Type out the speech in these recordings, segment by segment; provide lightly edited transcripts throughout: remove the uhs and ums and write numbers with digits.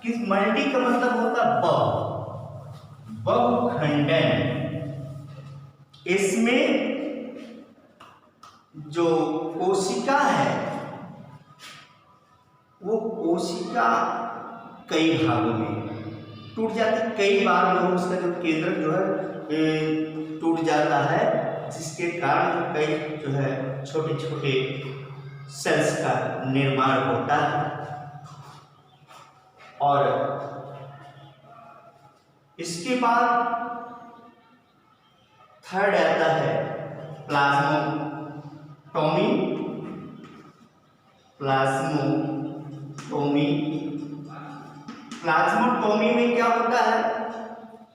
कि मल्टी का मतलब होता है बहुखंडन। इसमें जो कोशिका है वो कोशिका कई भागों में टूट जाती, कई बार लोग उसका जो केंद्र जो है टूट जाता है, जिसके कारण कई जो है छोटे छोटे सेल्स का निर्माण होता है। और इसके बाद थर्ड आता है प्लाज्मोटोमी। प्लाज्मोटोमी में क्या होता है,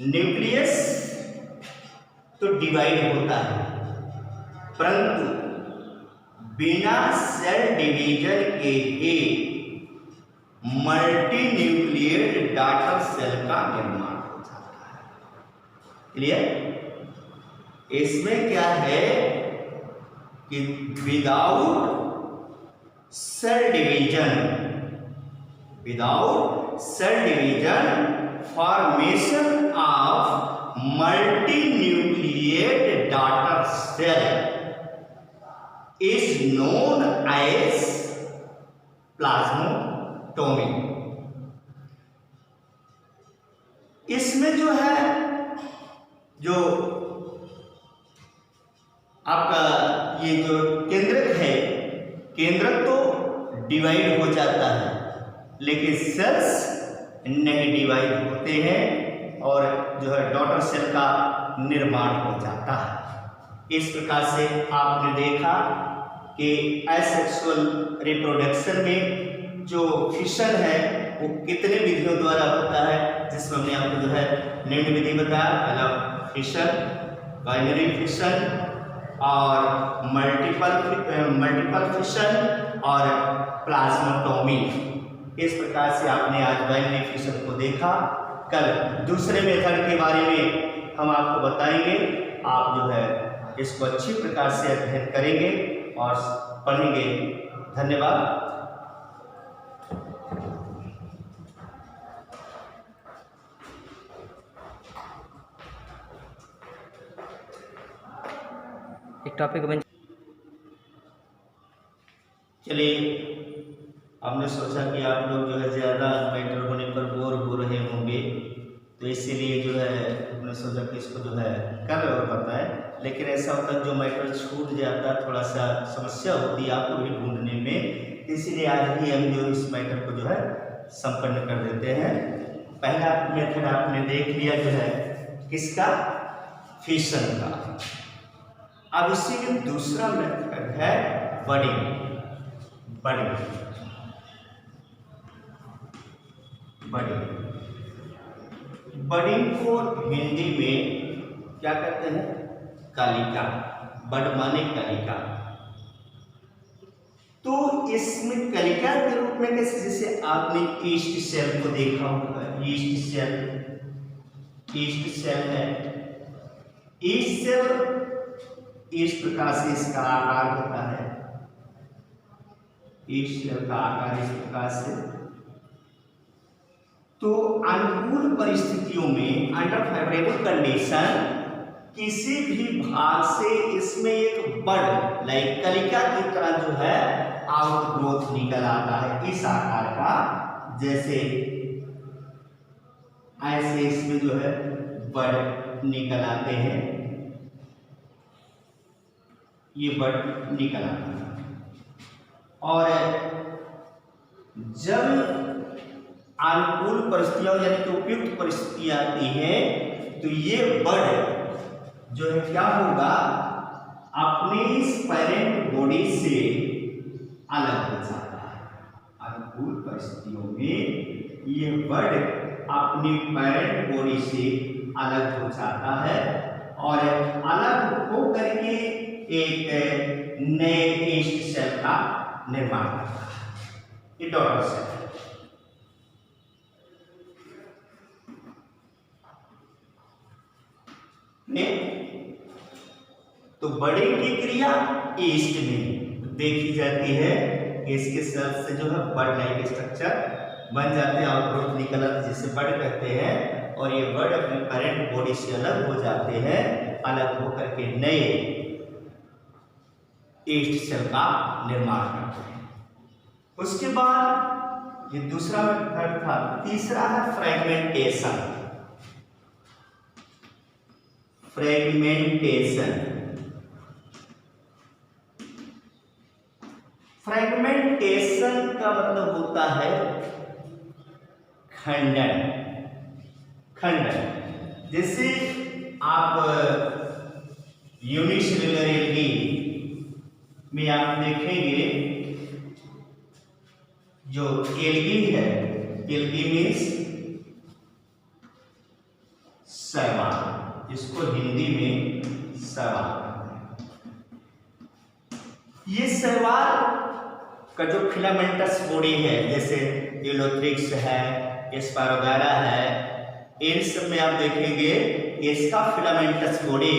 न्यूक्लियस तो डिवाइड होता है, परंतु बिना सेल डिवीजन के ही मल्टी न्यूक्लिएट डॉटर सेल का निर्माण हो जाता है। क्लियर? इसमें क्या है कि without cell division formation of multi nucleate daughter cell is known as plasmotomy. इसमें जो है जो आपका ये जो केंद्रक है, केंद्रक तो डिवाइड हो जाता है लेकिन सेल्स नहीं डिवाइड होते हैं और जो है डॉटर सेल का निर्माण हो जाता है। इस प्रकार से आपने देखा कि एसेक्सुअल रिप्रोडक्शन में जो फिशन है वो कितने विधियों द्वारा होता है, जिसमें हमने आपको जो है निम्न विधि बताया। पहला फिशन, बाइनरी फिशन और मल्टीपल फिशन और प्लाज्मोटोमी। इस प्रकार से आपने आज बाइनरी फिशन को देखा। कल दूसरे मेथड के बारे में हम आपको बताएंगे। आप जो है इसको अच्छी प्रकार से अध्ययन करेंगे और पढ़ेंगे। धन्यवाद। एक टॉपिक बन चलिए, हमने सोचा कि आप लोग जो है ज़्यादा मैटर होने पर बोर हो रहे होंगे, तो इसीलिए जो है हमने सोचा कि इसको जो है कर और बताएं। लेकिन ऐसा होता है जो मैटर छूट जाता है, थोड़ा सा समस्या होती है आपको भी ढूंढने में, इसीलिए आज ही हम जो इस मैटर को जो है संपन्न कर देते हैं। पहला मेथड आपने देख लिया जो है किसका, फिशन का। अब इसी में दूसरा मेथड है बडिंग। बडिंग को हिंदी में क्या कहते हैं, कलिका। बड माने कलिका। तो इसमें कलिका के रूप में कैसे, जैसे आपने ईस्ट सेल को देखा होगा, ईस्ट सेल है। ईस्ट सेल इस प्रकार से इसका आकार होता है, ईस्ट सेल का आकार इस प्रकार से। तो अनुकूल परिस्थितियों में, अंडर फेवरेबल कंडीशन, किसी भी भाग से इसमें एक बड लाइक कलिका की तरह जो है आउटग्रोथ निकल आता है, इस आकार का। जैसे ऐसे इसमें जो है बड निकल आते हैं, ये बड निकल आता है। और जब अनुकूल परिस्थितियां यानी कि उपयुक्त परिस्थितियां आती हैं, तो ये बड जो है क्या होगा, अपनी इस पेरेंट बॉडी से अलग हो जाता है। अनुकूल परिस्थितियों में ये बड अपनी पेरेंट बॉडी से अलग हो जाता है और अलग होकर के एक नए ईस्ट सेल का निर्माण करता है, ये डॉटर सेल। तो बडिंग की क्रिया ईस्ट में देखी जाती है, इसके सेल से जो है बड लाइक स्ट्रक्चर बन जाते हैं और ग्रोथ निकल आते जिसे बड कहते हैं, और ये बड अपने पेरेंट बॉडी से अलग हो जाते हैं, अलग होकर के नए ईस्ट सेल का निर्माण करते हैं। उसके बाद ये दूसरा मेथड था। तीसरा है फ्रेगमेंटेशन। फ्रेगमेंटेशन फ्रेगमेंटेशन का मतलब होता है खंडन। खंडन जैसे आप यूनिसेलुलर एल्गी में आप देखेंगे, जो एल्गी है, एल्गी मीन्स शैवाल, जिसको हिंदी में शैवाल। ये शैवाल का जो फिलामेंटस बॉडी है, जैसे यूलोथ्रिक्स है, स्पारोगारा है, इन सब में आप देखेंगे इसका फिलामेंटस बॉडी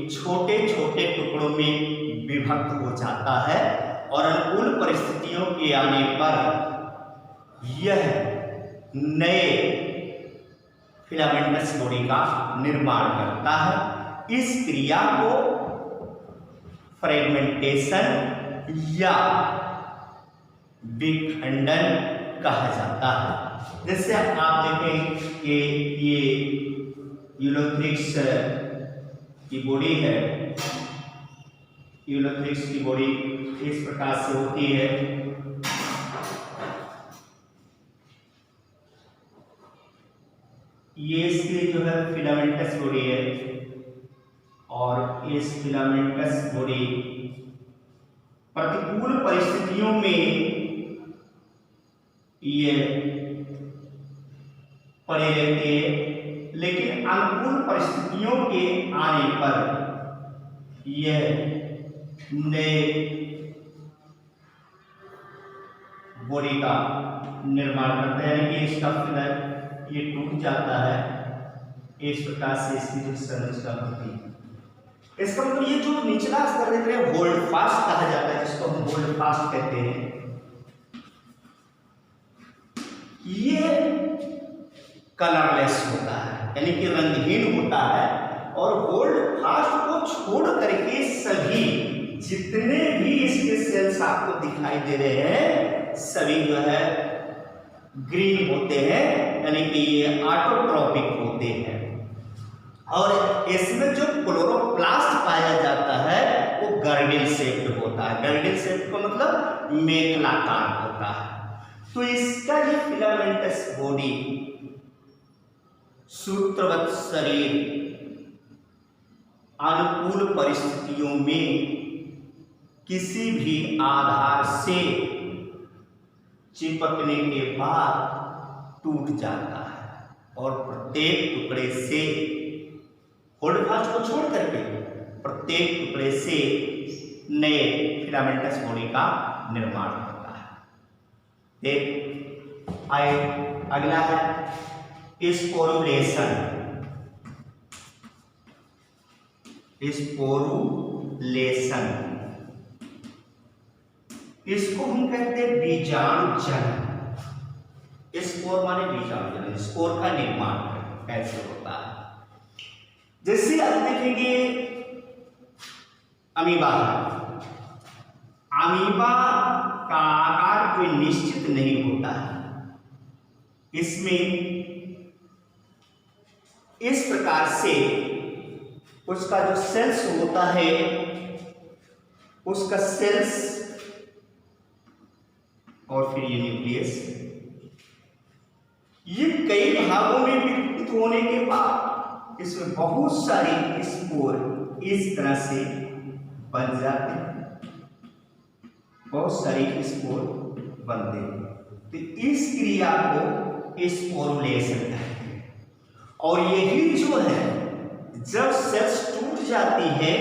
छोटे छोटे टुकड़ों में विभक्त हो जाता है, और अनुकूल परिस्थितियों के आने पर यह नए फिलामेंटस बॉडी का निर्माण करता है। इस क्रिया को फ्रेगमेंटेशन या विखंडन कहा जाता है। जैसे आप देखें कि ये यूलोथ्रिक्स की बॉडी है, यूलोथ्रिक्स की बॉडी इस प्रकार से होती है। ये इसकी जो है फिलामेंटस बॉडी है, और इस फिलामेंटस बॉडी प्रतिकूल परिस्थितियों में ये पड़े रहते हैं, लेकिन अनुकूल परिस्थितियों के आने पर यह नए बॉडी का निर्माण करते हैं, कि इसका फिलर ये टूट जाता है। इस प्रकार से इसकी जो संरचना होती है, इसका मतलब ये जो निचला स्तर देख रहे हैं होल्ड फास्ट कहा जाता है, जिसको हम होल्ड फास्ट कहते हैं। ये कलरलेस होता है, यानी कि रंगहीन होता है, और होल्ड फास्ट को छोड़ करके सभी जितने भी इसके सेल्स आपको दिखाई दे रहे हैं सभी जो है ग्रीन होते हैं, यानी कि ये ऑटोट्रॉपिक होते हैं। और इसमें जो क्लोरोप्लास्ट पाया जाता है वो गर्डिल शेप्ड होता है। गर्डिल शेप्ड का मतलब मेखलाकार होता है। तो इसका ये फिलामेंटस बॉडी, सूत्रवत शरीर, अनुकूल परिस्थितियों में किसी भी आधार से चिपकने के बाद टूट जाता है, और प्रत्येक टुकड़े से होल्ड फास्ट को छोड़ करके प्रत्येक टुकड़े से नए फिलामेंटस बॉडी का निर्माण होता है। एक आए अगला है स्पोरुलेशन। स्पोरुलेशन इसको हम कहते हैं बीजाणुजनन। स्पोर माने बीजाणुजनन, स्पोर का निर्माण कैसे होता है। जैसे आप देखेंगे अमीबा, अमीबा का आकार कोई निश्चित नहीं होता है। इसमें इस प्रकार से उसका जो सेल्स होता है, उसका सेल्स और फिर ये न्यूक्लियस, ये कई भागों में विघटित होने के बाद इसमें बहुत सारी स्पोर इस तरह से बन जाते हैं, बहुत सारी स्पोर बनते हैं। तो इस क्रिया को स्पोरुलेशन कहते हैं। और यही जो है, जब सेल्स टूट जाती है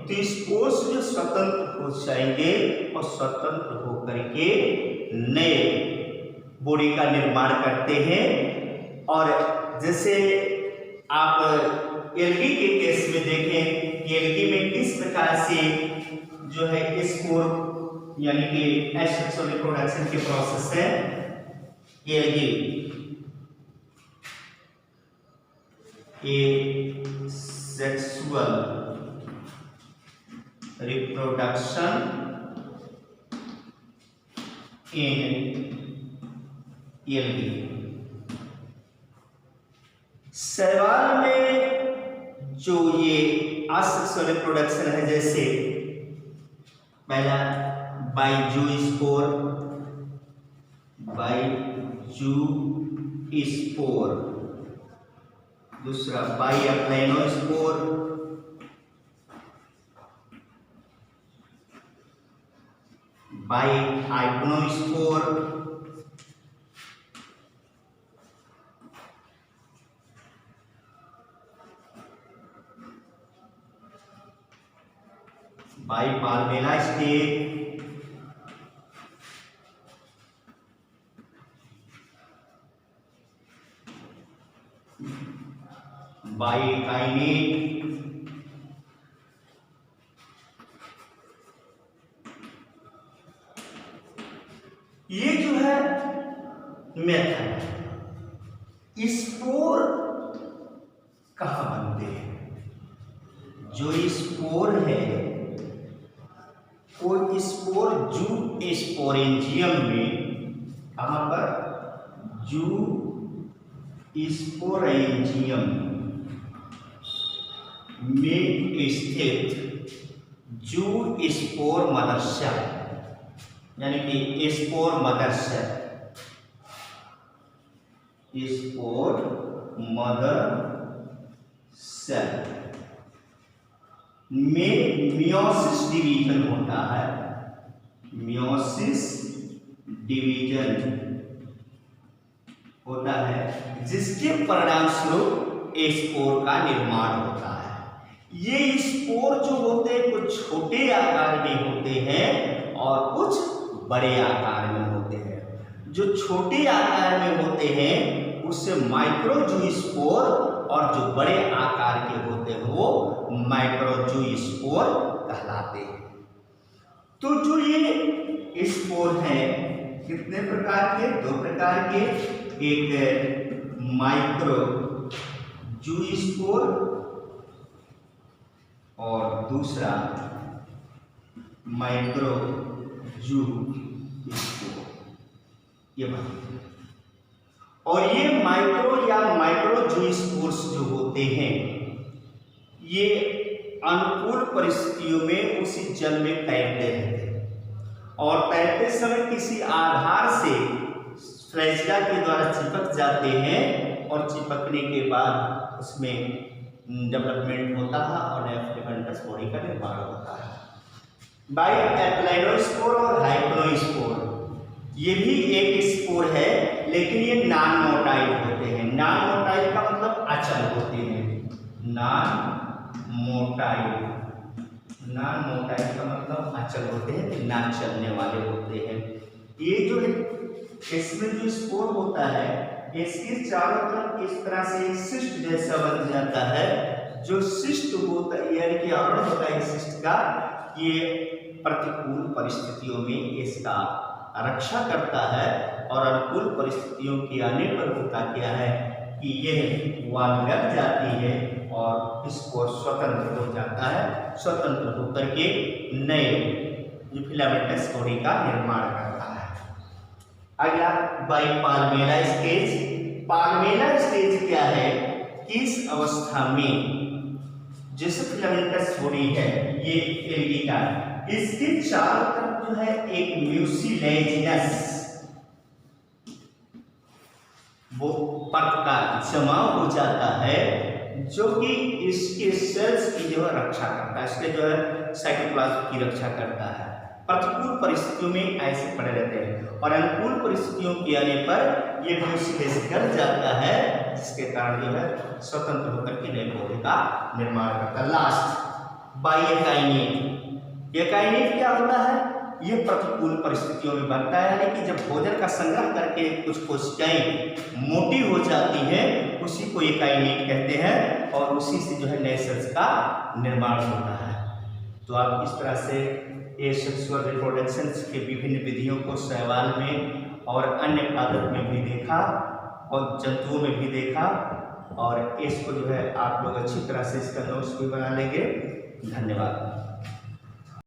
तो स्पोर जो स्वतंत्र हो जाएंगे और स्वतंत्र होकर के नए बॉडी का निर्माण करते हैं। और जैसे आप एल्गी के केस में देखें कि एल्गी में किस प्रकार से जो है स्पोर यानी कि एसेक्सुअल रिप्रोडक्शन के प्रोसेस है, algae A sexual reproduction in algae. शैवाल में जो ये असेक्सुअल रिप्रोडक्शन है, जैसे पहला बाइजूस्पोर, दूसरा बाइअक्लाइनोस्पोर, बाइहाइपनोस्पोर, बाइपाल्मेला स्टेज, बाइकाइनेट, ये जो है मेथड। स्पोर कहाँ बनते हैं? जो स्पोर है वो स्पोर जू स्पोरेंजियम में, कहाँ पर? जू स्पोरेंजियम में स्थित जू स्पोर मदरसा, यानी कि स्पोर मदरसा, स्पोर मदर सेल में मियोसिस डिवीजन होता है। मियोसिस डिवीजन होता है, जिसके परिणाम स्वरूप स्पोर का निर्माण होता है। ये स्पोर जो होते हैं कुछ छोटे आकार में होते हैं और कुछ बड़े आकार में होते हैं। जो छोटे आकार में होते हैं उससे माइक्रोजूस्पोर, और जो बड़े आकार के होते हैं वो माइक्रोजूस्पोर कहलाते हैं। तो जो ये स्पोर हैं कितने प्रकार के? 2 प्रकार के, एक माइक्रोजूस्पोर और दूसरा माइक्रोजूस्पोर, ये बात। और ये माइक्रो या माइक्रोजूस्पोर्स जो होते हैं ये अनुकूल परिस्थितियों में उसी जल में तैरते रहते हैं और तैरते समय किसी आधार से फ्लैजिला के द्वारा चिपक जाते हैं और चिपकने के बाद उसमें डेवलपमेंट होता है और नया फिलामेंटस बॉडी का निर्माण होता है। बाइअक्लाइनोस्पोर और हाइपनोस्पोर ये भी एक स्पोर है, लेकिन ये नॉन मोटाइल होते हैं। नॉन मोटाइल का मतलब अचल होते हैं। नॉन मोटाइल का मतलब अचल होते हैं, ना चलने वाले होते हैं। ये जो है इसमें जो स्पोर होता है इसके चारों तरफ इस तरह से सिस्ट जैसा बन जाता है। जो सिस्ट होता है यानी कि आवरण होता है सिस्ट का, ये प्रतिकूल परिस्थितियों में इसका रक्षा करता है और अनुकूल परिस्थितियों के आने पर होता क्या है कि यह वाल लग जाती है और इसको स्वतंत्र हो जाता है। स्वतंत्र होकर के नए फिलामेंटस बॉडी का निर्माण करता है। अगला बाइपाल्मेला स्टेज। पाल्मेला स्टेज क्या है? इस अवस्था में जैसे फिलामेंटस बॉडी है ये एल्गी का, इसके चारों तरफ जो है एक म्यूसिलेजिनस वो परत का जमाव हो जाता है जो कि इसके सेल्स की जो है रक्षा करता है, इसके जो है साइटोप्लाज्म की रक्षा करता है। प्रतिकूल परिस्थितियों में ऐसे पड़े रहते हैं और अनुकूल परिस्थितियों के आने पर ये म्यूसिलेज कर जाता है, जिसके कारण जो है स्वतंत्र होकर के नए पौधे का निर्माण करता है। लास्ट बाइकाइनेट। एकाइनेट क्या होता है? ये प्रतिकूल परिस्थितियों में बनता है, यानी कि जब भोजन का संग्रह करके कुछ कोशिकाएं मोटी हो जाती हैं उसी को एकाइनेट कहते हैं और उसी से जो है नए सेल्स का निर्माण होता है। तो आप इस तरह से ये सेक्सुअल रिप्रोडक्शन के विभिन्न विधियों को शैवाल में और अन्य पादप में भी देखा और जंतुओं में भी देखा। और इसको जो है आप लोग अच्छी तरह से इसका नोट्स भी बना लेंगे। धन्यवाद।